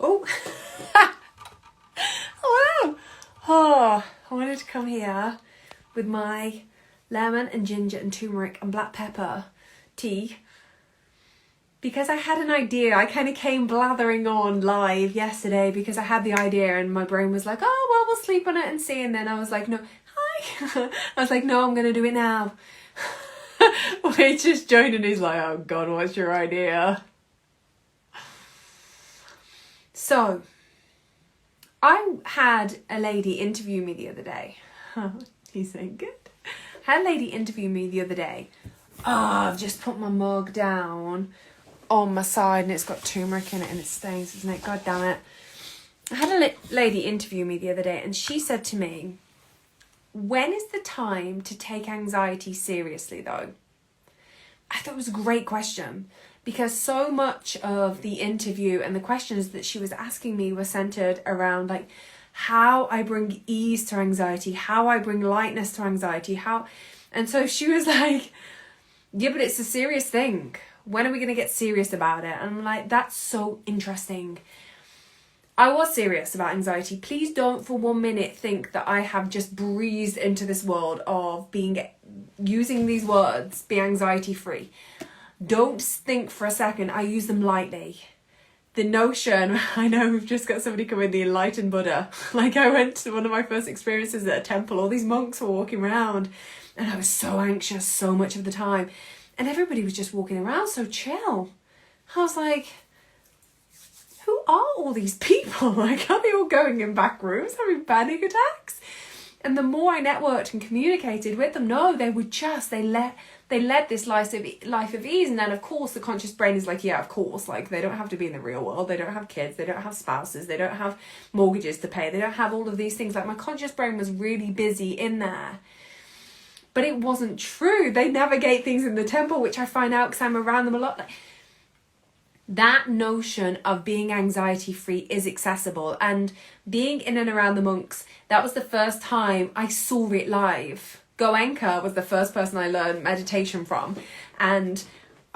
Oh, hello. Oh, I wanted to come here with my lemon and ginger and turmeric and black pepper tea because I had an idea. I kind of came blathering on live yesterday because I had the idea and my brain was like, oh, well, we'll sleep on it and see. And then I was like, no, hi. I was like, no, I'm going to do it now. We just joined and he's like, oh God, what's your idea? So, I had a lady interview me the other day. He's saying good. Had a lady interview me the other day. Oh, I've just put my mug down on my side and it's got turmeric in it and it stains, isn't it? God damn it. I had a lady interview me the other day and she said to me, when is the time to take anxiety seriously though? I thought it was a great question because so much of the interview and the questions that she was asking me were centered around like how I bring ease to anxiety, how I bring lightness to anxiety, and so she was like, yeah, but it's a serious thing. When are we going to get serious about it? And I'm like, that's so interesting. I was serious about anxiety. Please don't for 1 minute think that I have just breezed into this world of using these words, be anxiety free. Don't think for a second I use them lightly. The notion, I know we've just got somebody come in, the enlightened Buddha. Like I went to one of my first experiences at a temple, all these monks were walking around and I was so anxious so much of the time. And everybody was just walking around so chill. I was like, who are all these people? Like, are they all going in back rooms having panic attacks? And the more I networked and communicated with them, no, they were just, they led this life of ease. And then of course the conscious brain is like, yeah, of course, like they don't have to be in the real world. They don't have kids. They don't have spouses. They don't have mortgages to pay. They don't have all of these things. Like my conscious brain was really busy in there. But it wasn't true. They navigate things in the temple, which I find out because I'm around them a lot. Like, that notion of being anxiety free is accessible, and being in and around the monks, that was the first time I saw it live. Goenka was the first person I learned meditation from, and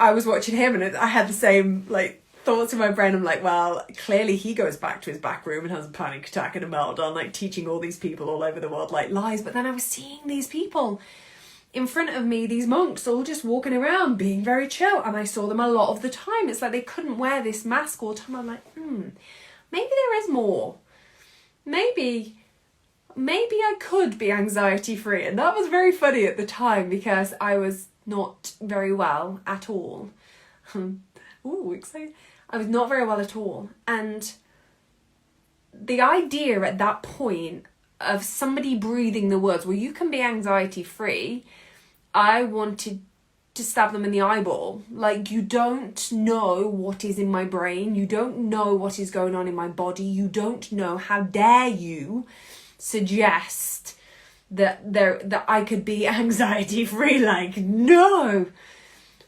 I was watching him and I had the same like thoughts in my brain. I'm like, well, clearly he goes back to his back room and has a panic attack and a meltdown, like teaching all these people all over the world like lies. But then I was seeing these people in front of me, these monks all just walking around being very chill, and I saw them a lot of the time. It's like they couldn't wear this mask all the time. I'm like, maybe there is more. Maybe I could be anxiety free. And that was very funny at the time because I was not very well at all. Ooh, excited. I was not very well at all. And the idea at that point of somebody breathing the words, well, you can be anxiety free, I wanted to stab them in the eyeball. Like, you don't know what is in my brain. You don't know what is going on in my body. You don't know. How dare you suggest that I could be anxiety free? Like, no.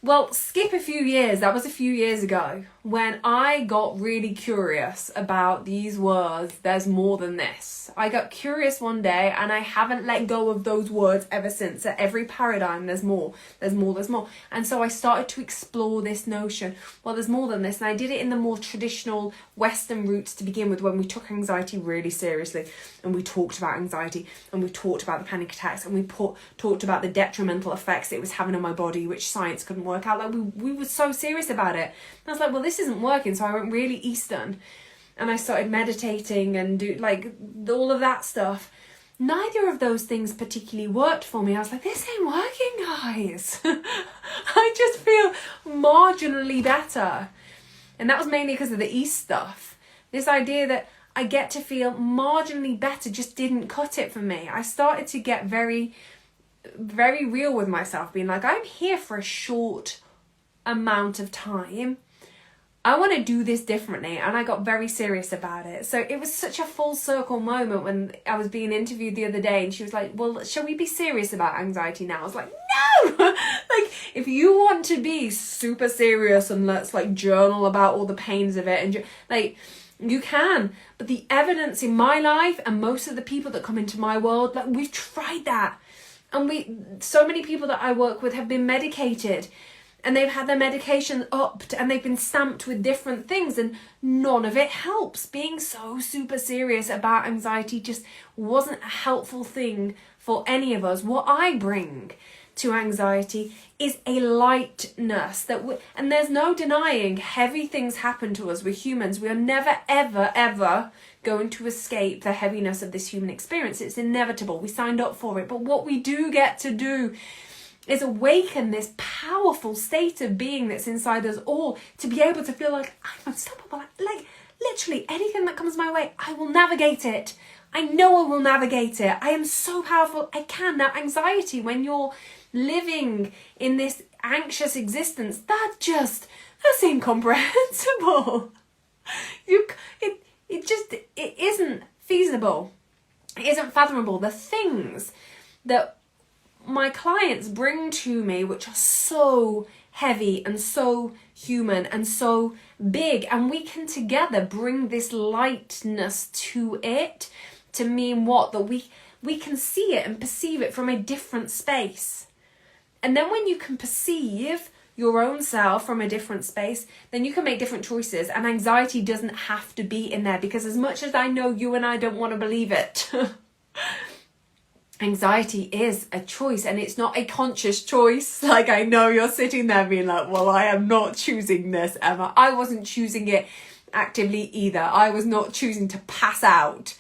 Well, skip a few years. That was a few years ago when I got really curious about these words. There's more than this. I got curious one day and I haven't let go of those words ever since. At every paradigm, there's more, there's more, there's more. And so I started to explore this notion. Well, there's more than this. And I did it in the more traditional Western routes to begin with, when we took anxiety really seriously and we talked about anxiety and we talked about the panic attacks and we talked about the detrimental effects it was having on my body, which science couldn't work out. Like we were so serious about it. And I was like, well, this isn't working. So I went really Eastern and I started meditating and do like all of that stuff. Neither of those things particularly worked for me. I was like, this ain't working, guys. I just feel marginally better. And that was mainly because of the East stuff. This idea that I get to feel marginally better just didn't cut it for me. I started to get very, very real with myself, being like, I'm here for a short amount of time. I want to do this differently, and I got very serious about it. So it was such a full circle moment when I was being interviewed the other day and she was like, well, shall we be serious about anxiety now? I was like, no! Like, if you want to be super serious and let's like journal about all the pains of it and like, you can. But the evidence in my life and most of the people that come into my world, like, we've tried that. And so many people that I work with have been medicated. and they've had their medication upped and they've been stamped with different things and none of it helps. Being so super serious about anxiety just wasn't a helpful thing for any of us. What I bring to anxiety is a lightness and there's no denying heavy things happen to us. We're humans. We are never, ever, ever going to escape the heaviness of this human experience. It's inevitable. We signed up for it. But what we do get to do is awaken this powerful state of being that's inside us all, to be able to feel like I'm unstoppable. Like literally anything that comes my way, I will navigate it. I know I will navigate it. I am so powerful. I can. Now, anxiety, when you're living in this anxious existence, that's incomprehensible. It isn't feasible. It isn't fathomable. The things that my clients bring to me, which are so heavy and so human and so big, and we can together bring this lightness to it, to mean what? That we can see it and perceive it from a different space. And then when you can perceive your own self from a different space, then you can make different choices, and anxiety doesn't have to be in there, because as much as I know you and I don't want to believe it, anxiety is a choice, and it's not a conscious choice. Like, I know you're sitting there being like, well, I am not choosing this, Emma. I wasn't choosing it actively either. I was not choosing to pass out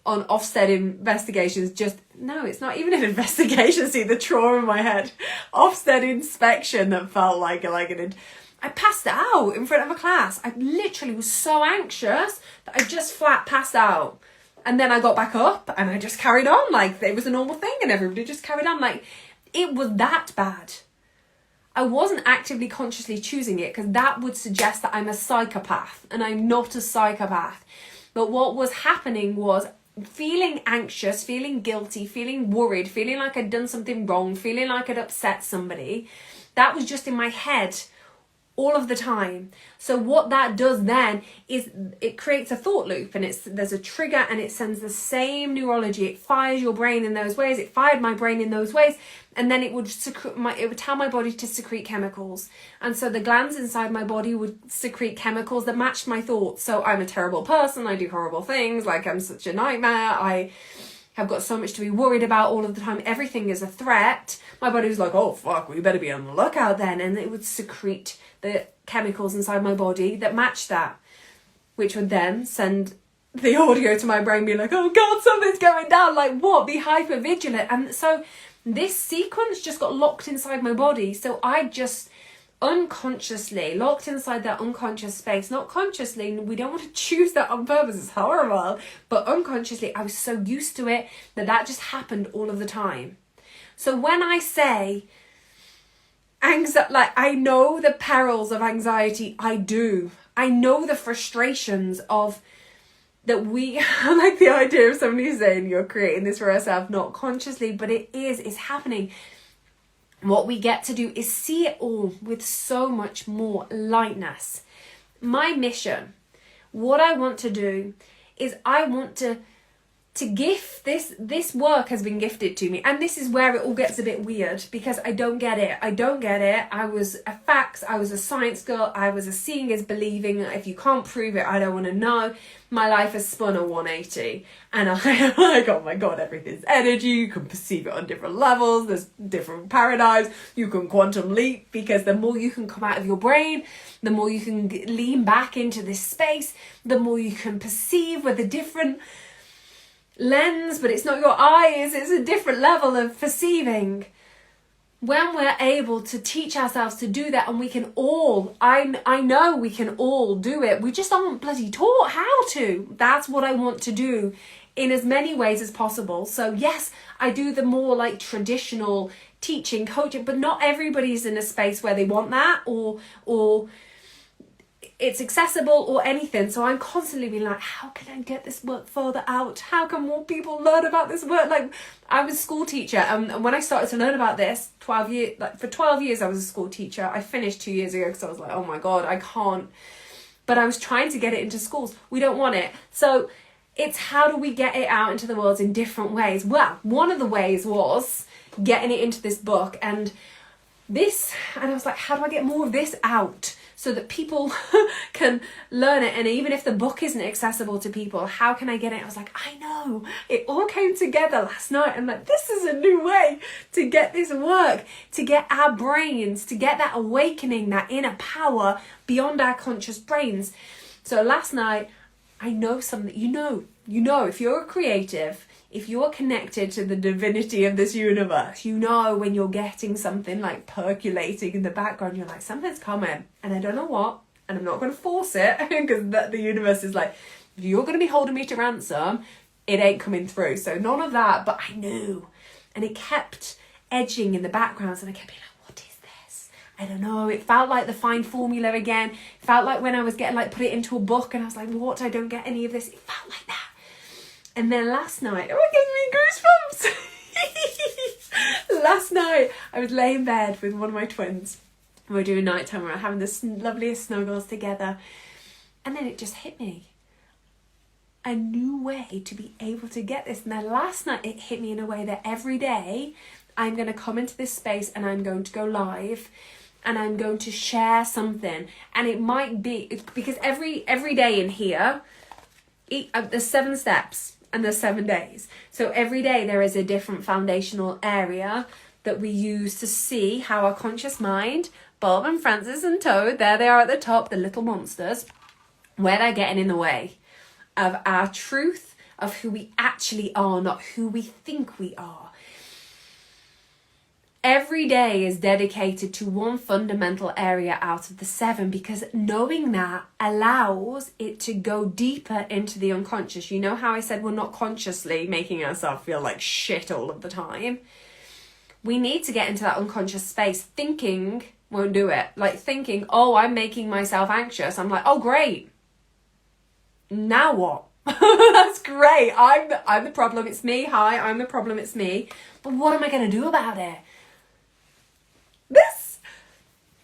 on Ofsted investigations. No, it's not even an investigation. See the trauma in my head. Ofsted inspection that felt like I passed out in front of a class. I literally was so anxious that I just flat passed out. And then I got back up and I just carried on like it was a normal thing, and everybody just carried on. Like, it was that bad. I wasn't actively consciously choosing it, because that would suggest that I'm a psychopath, and I'm not a psychopath. But what was happening was feeling anxious, feeling guilty, feeling worried, feeling like I'd done something wrong, feeling like I'd upset somebody. That was just in my head all of the time. So what that does then is it creates a thought loop, and there's a trigger, and it sends the same neurology. It fires your brain in those ways. It fired my brain in those ways, and then it would tell my body to secrete chemicals. And so the glands inside my body would secrete chemicals that matched my thoughts. So I'm a terrible person. I do horrible things. Like, I'm such a nightmare. I have got so much to be worried about all of the time. Everything is a threat. My body was like, oh, fuck, we better be on the lookout then. And it would secrete the chemicals inside my body that matched that, which would then send the audio to my brain being like, oh God, something's going down. Like, what? Be hyper vigilant. And so this sequence just got locked inside my body. So I just unconsciously locked inside that unconscious space. Not consciously, we don't want to choose that on purpose, it's horrible, but unconsciously I was so used to it that just happened all of the time. So when I say I know the perils of anxiety, I do. I know the frustrations of that I like the idea of somebody saying you're creating this for yourself, not consciously, but it's happening. What we get to do is see it all with so much more lightness. My mission, what I want to do is I want to gift this work has been gifted to me, and this is where it all gets a bit weird, because I don't get it. I was a facts, I was a science girl, I was a seeing is believing. If you can't prove it, I don't want to know. My life has spun a 180, and I'm like, oh my God, everything's energy. You can perceive it on different levels. There's different paradigms. You can quantum leap, because the more you can come out of your brain, the more you can lean back into this space, the more you can perceive with a different lens, but it's not your eyes, it's a different level of perceiving. When we're able to teach ourselves to do that, and we can all, I know we can all do it, we just aren't bloody taught how to. That's what I want to do in as many ways as possible. So yes, I do the more like traditional teaching, coaching, but not everybody's in a space where they want that or it's accessible or anything. So I'm constantly being like, how can I get this work further out? How can more people learn about this work? Like, I was a school teacher, and when I started to learn about this, for 12 years I was a school teacher. I finished 2 years ago because I was like, oh my God, I can't. But I was trying to get it into schools. We don't want it. So it's how do we get it out into the world in different ways? Well, one of the ways was getting it into this book, and and I was like, how do I get more of this out so that people can learn it? And even if the book isn't accessible to people, how can I get it? I was like, I know, it all came together last night. I'm like, this is a new way to get this work, to get our brains, to get that awakening, that inner power beyond our conscious brains. So last night, I know something, you know, if you're a creative, if you're connected to the divinity of this universe, you know when you're getting something like percolating in the background, you're like, something's coming and I don't know what, and I'm not going to force it because the universe is like, if you're going to be holding me to ransom, it ain't coming through. So none of that, but I knew. And it kept edging in the background and I kept being like, what is this? I don't know. It felt like the fine formula again. It felt like when I was getting like put it into a book and I was like, what? I don't get any of this. It felt like that. And then last night, oh, it gave me goosebumps. Last night, I was laying in bed with one of my twins. And we're doing nighttime, we're having the loveliest snuggles together. And then it just hit me. A new way to be able to get this. And then last night, it hit me in a way that every day, I'm going to come into this space and I'm going to go live. And I'm going to share something. And it might be, because every day in here, there's 7 steps. And there's 7 days. So every day there is a different foundational area that we use to see how our conscious mind, Bob and Francis and Toad, there they are at the top, the little monsters, where they're getting in the way of our truth, of who we actually are, not who we think we are. Every day is dedicated to one fundamental area out of the 7 because knowing that allows it to go deeper into the unconscious. You know how I said we're not consciously making ourselves feel like shit all of the time? We need to get into that unconscious space. Thinking won't do it. Like thinking, oh, I'm making myself anxious. I'm like, oh, great. Now what? That's great. I'm the problem. It's me. Hi, I'm the problem. It's me. But what am I going to do about it? This.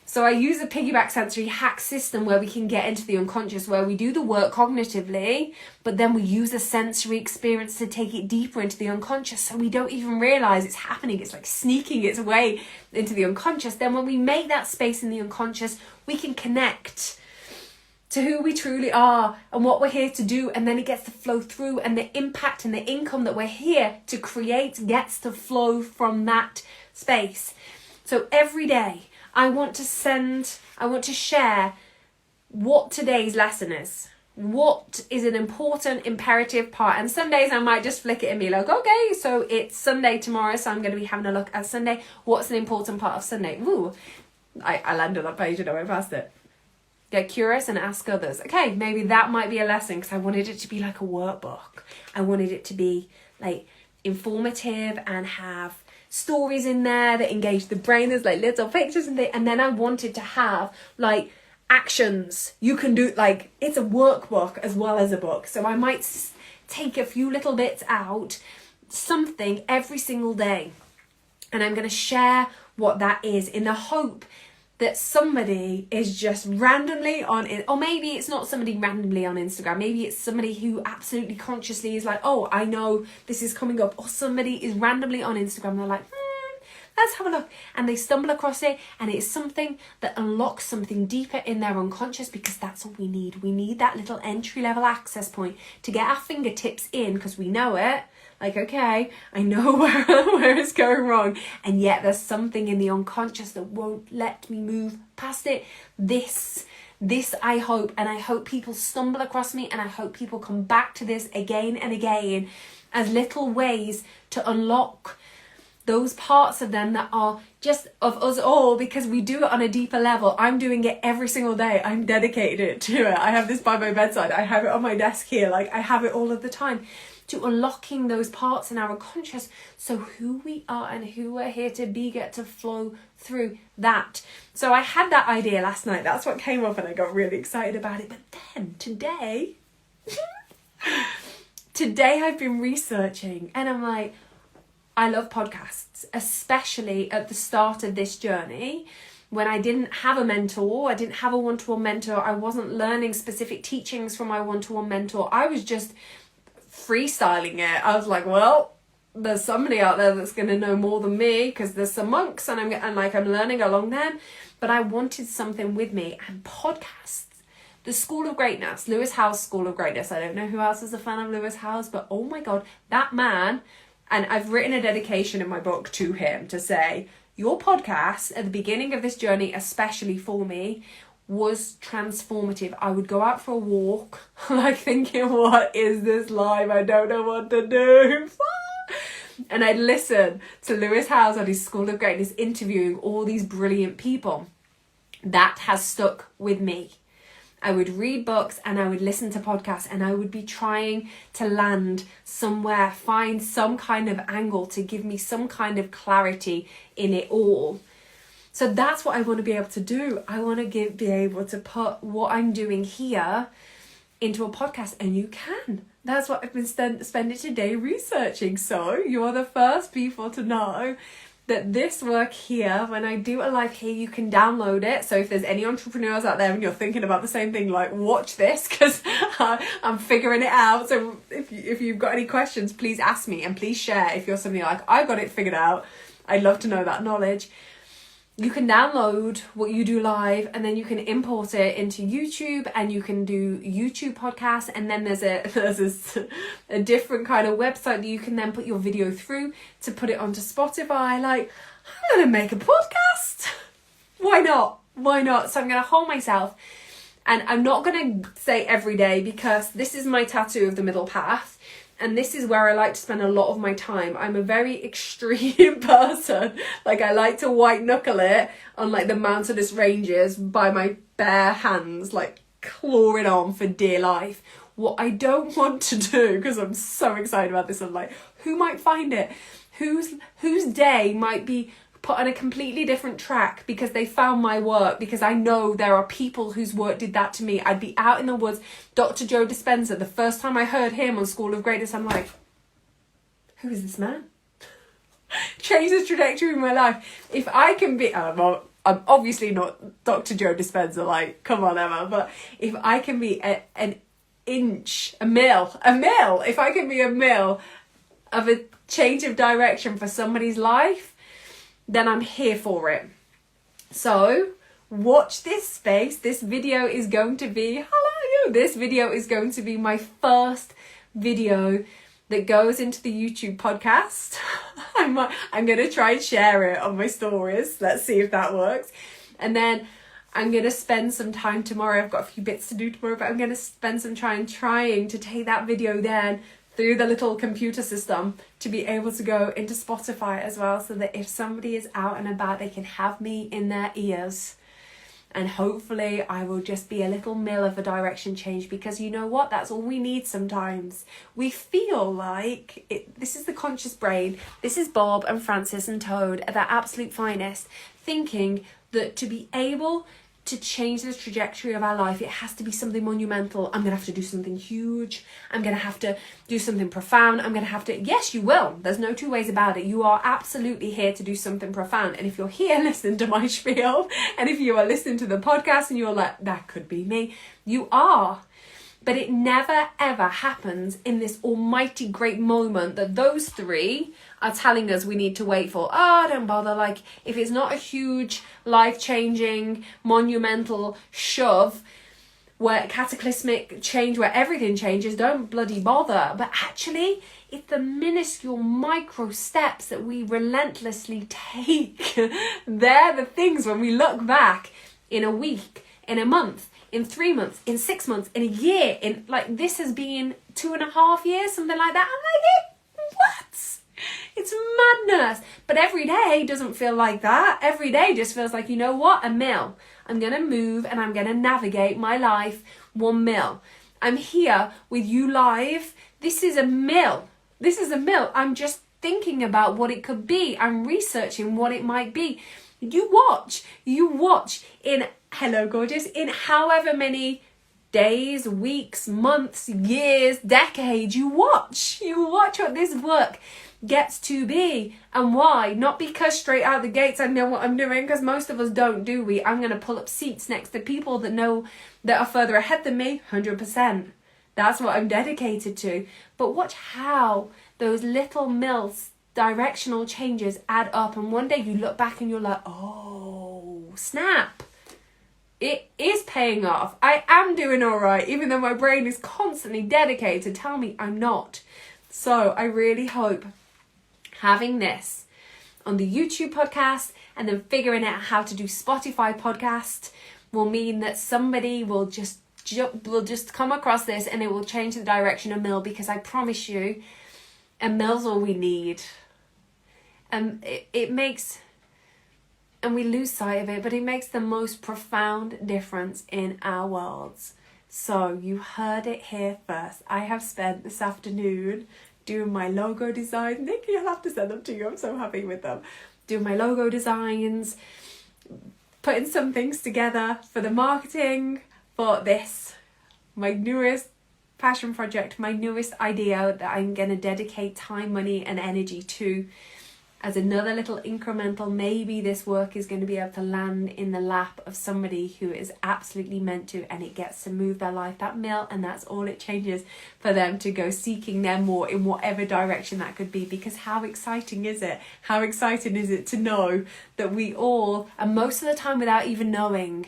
So I use a piggyback sensory hack system where we can get into the unconscious, where we do the work cognitively, but then we use a sensory experience to take it deeper into the unconscious so we don't even realize it's happening. It's like sneaking its way into the unconscious. Then when we make that space in the unconscious, we can connect to who we truly are and what we're here to do, and then it gets to flow through, and the impact and the income that we're here to create gets to flow from that space. So every day I want to share what today's lesson is. What is an important, imperative part? And some days I might just flick it and be like, okay, so it's Sunday tomorrow, so I'm going to be having a look at Sunday. What's an important part of Sunday? Ooh, I landed on that page and I went past it. Get curious and ask others. Okay, maybe that might be a lesson because I wanted it to be like a workbook. I wanted it to be like informative and have stories in there that engage the brain. There's like little pictures and then I wanted to have like actions you can do. Like it's a workbook as well as a book. So I might take a few little bits out, something every single day, and I'm going to share what that is in the hope that somebody is just randomly on it, or maybe it's not somebody randomly on Instagram, maybe it's somebody who absolutely consciously is like, oh, I know this is coming up, or somebody is randomly on Instagram and they're like, let's have a look, and they stumble across it, and it's something that unlocks something deeper in their unconscious, because that's all we need that little entry level access point to get our fingertips in, because we know it. Like, okay, I know where it's going wrong. And yet there's something in the unconscious that won't let me move past it. This I hope, and I hope people stumble across me, and I hope people come back to this again and again as little ways to unlock those parts of them that are just of us all, because we do it on a deeper level. I'm doing it every single day. I'm dedicated to it. I have this by my bedside. I have it on my desk here. Like, I have it all of the time. To unlocking those parts in our unconscious, so who we are and who we're here to be get to flow through that. So I had that idea last night. That's what came up and I got really excited about it. But then today I've been researching and I'm like, I love podcasts, especially at the start of this journey when I didn't have a mentor, I didn't have a one-to-one mentor, I wasn't learning specific teachings from my one-to-one mentor. I was just freestyling it. I was like, well, there's somebody out there that's going to know more than me, because there's some monks and I'm learning along them. But I wanted something with me, and podcasts. The School of Greatness, Lewis Howes' School of Greatness. I don't know who else is a fan of Lewis Howes, but oh my God, that man. And I've written a dedication in my book to him to say, your podcast at the beginning of this journey, especially for me, was transformative. I would go out for a walk, like thinking, what is this life? I don't know what to do. And I'd listen to Lewis Howes on his School of Greatness interviewing all these brilliant people. That has stuck with me. I would read books and I would listen to podcasts, and I would be trying to land somewhere, find some kind of angle to give me some kind of clarity in it all. So that's what I want to be able to do. I want to be able to put what I'm doing here into a podcast, and you can. That's what I've been spending today researching. So you're the first people to know that this work here, when I do a live here, you can download it. So if there's any entrepreneurs out there and you're thinking about the same thing, like, watch this, because I'm figuring it out. So if you've got any questions, please ask me, and please share if you're something like, I got it figured out. I'd love to know that knowledge. You can download what you do live, and then you can import it into YouTube, and you can do YouTube podcasts. And then there's a different kind of website that you can then put your video through to put it onto Spotify. Like, I'm going to make a podcast. Why not? Why not? So I'm going to hold myself, and I'm not going to say every day, because this is my tattoo of the middle path. And this is where I like to spend a lot of my time. I'm a very extreme person. Like, I like to white knuckle it on like the mountainous ranges by my bare hands, like clawing on for dear life. What I don't want to do, because I'm so excited about this, I'm like, who might find it? Whose day might be put on a completely different track because they found my work, because I know there are people whose work did that to me. I'd be out in the woods. Dr. Joe Dispenza, the first time I heard him on School of Greatness, I'm like, who is this man? Changed the trajectory of my life. If I can be, well, I'm obviously not Dr. Joe Dispenza, like, come on, Emma, but if I can be an inch, a mil, if I can be a mil of a change of direction for somebody's life, then I'm here for it. So watch this space. This video is going to be, this video is going to be my first video that goes into the YouTube podcast. I'm going to try and share it on my stories. Let's see if that works. And then I'm going to spend some time tomorrow. I've got a few bits to do tomorrow, but I'm going to spend some time trying to take that video then through the little computer system to be able to go into Spotify as well, so that if somebody is out and about, they can have me in their ears. And hopefully I will just be a little mill of a direction change, because you know what? That's all we need sometimes. We feel like this is the conscious brain. This is Bob and Francis and Toad at their absolute finest, thinking that to be able to change the trajectory of our life, it has to be something monumental. I'm going to have to do something huge. I'm going to have to do something profound. I'm going to have to... Yes, you will. There's no two ways about it. You are absolutely here to do something profound. And if you're here listening to my spiel, and if you are listening to the podcast and you're like, that could be me, you are. But it never, ever happens in this almighty great moment that those three are telling us we need to wait for. Oh, don't bother. Like, if it's not a huge, life-changing, monumental shove, where cataclysmic change, where everything changes, don't bloody bother. But actually, it's the minuscule micro steps that we relentlessly take. They're the things when we look back in a week, in a month, in 3 months, in 6 months, in a year, in like this has been 2.5 years, something like that. I'm like, what? It's madness. But every day doesn't feel like that. Every day just feels like, you know what? A mil. I'm going to move and I'm going to navigate my life 1 mil. I'm here with you live. This is a mil. This is a mil. I'm just thinking about what it could be. I'm researching what it might be. You watch in, hello gorgeous, in however many days, weeks, months, years, decades, you watch what this work gets to be. And why? Not because straight out the gates I know what I'm doing, because most of us don't, do we? I'm going to pull up seats next to people that know, that are further ahead than me, 100%. That's what I'm dedicated to. But watch how those little directional changes add up, and one day you look back and you're like, oh, snap. It is paying off. I am doing all right, even though my brain is constantly dedicated to tell me I'm not. So I really hope having this on the YouTube podcast and then figuring out how to do Spotify podcast will mean that somebody will just come across this and it will change the direction of Mill, because I promise you, and Mill's all we need. It makes, and we lose sight of it, but it makes the most profound difference in our worlds. So you heard it here first. I have spent this afternoon doing my logo design. Nikki, I'll have to send them to you. I'm so happy with them. Doing my logo designs, putting some things together for the marketing for this, my newest passion project, my newest idea that I'm going to dedicate time, money and energy to as another little incremental. Maybe this work is going to be able to land in the lap of somebody who is absolutely meant to, and it gets to move their life that Mill, and that's all it changes for them to go seeking their more in whatever direction that could be. Because how exciting is it? How exciting is it to know that we all, and most of the time without even knowing,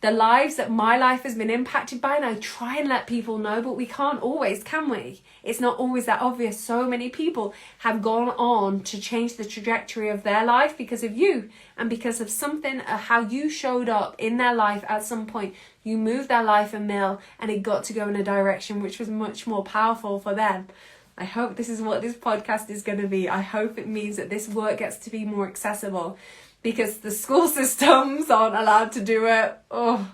the lives that my life has been impacted by, and I try and let people know, but we can't always, can we? It's not always that obvious. So many people have gone on to change the trajectory of their life because of you, and because of something, how you showed up in their life at some point. You moved their life a Mill, and it got to go in a direction which was much more powerful for them. I hope this is what this podcast is going to be. I hope it means that this work gets to be more accessible, because the school systems aren't allowed to do it. Oh,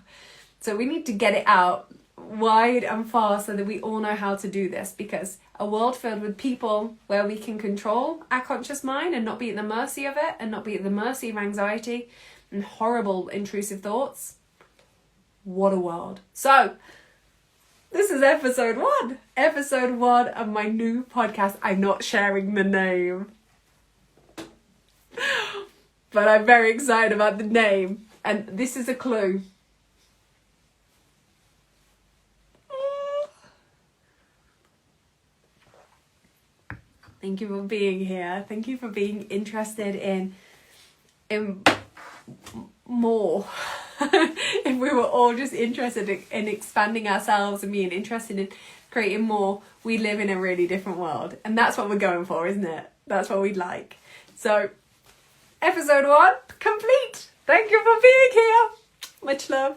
so we need to get it out wide and far so that we all know how to do this, because a world filled with people where we can control our conscious mind and not be at the mercy of it, and not be at the mercy of anxiety and horrible intrusive thoughts. What a world. So this is episode 1 of my new podcast. I'm not sharing the name, but I'm very excited about the name, and this is a clue. Thank you for being here. Thank you for being interested in more. If we were all just interested in expanding ourselves and being interested in creating more, we live in a really different world. And that's what we're going for, isn't it? That's what we'd like. So, episode 1 complete. Thank you for being here. Much love.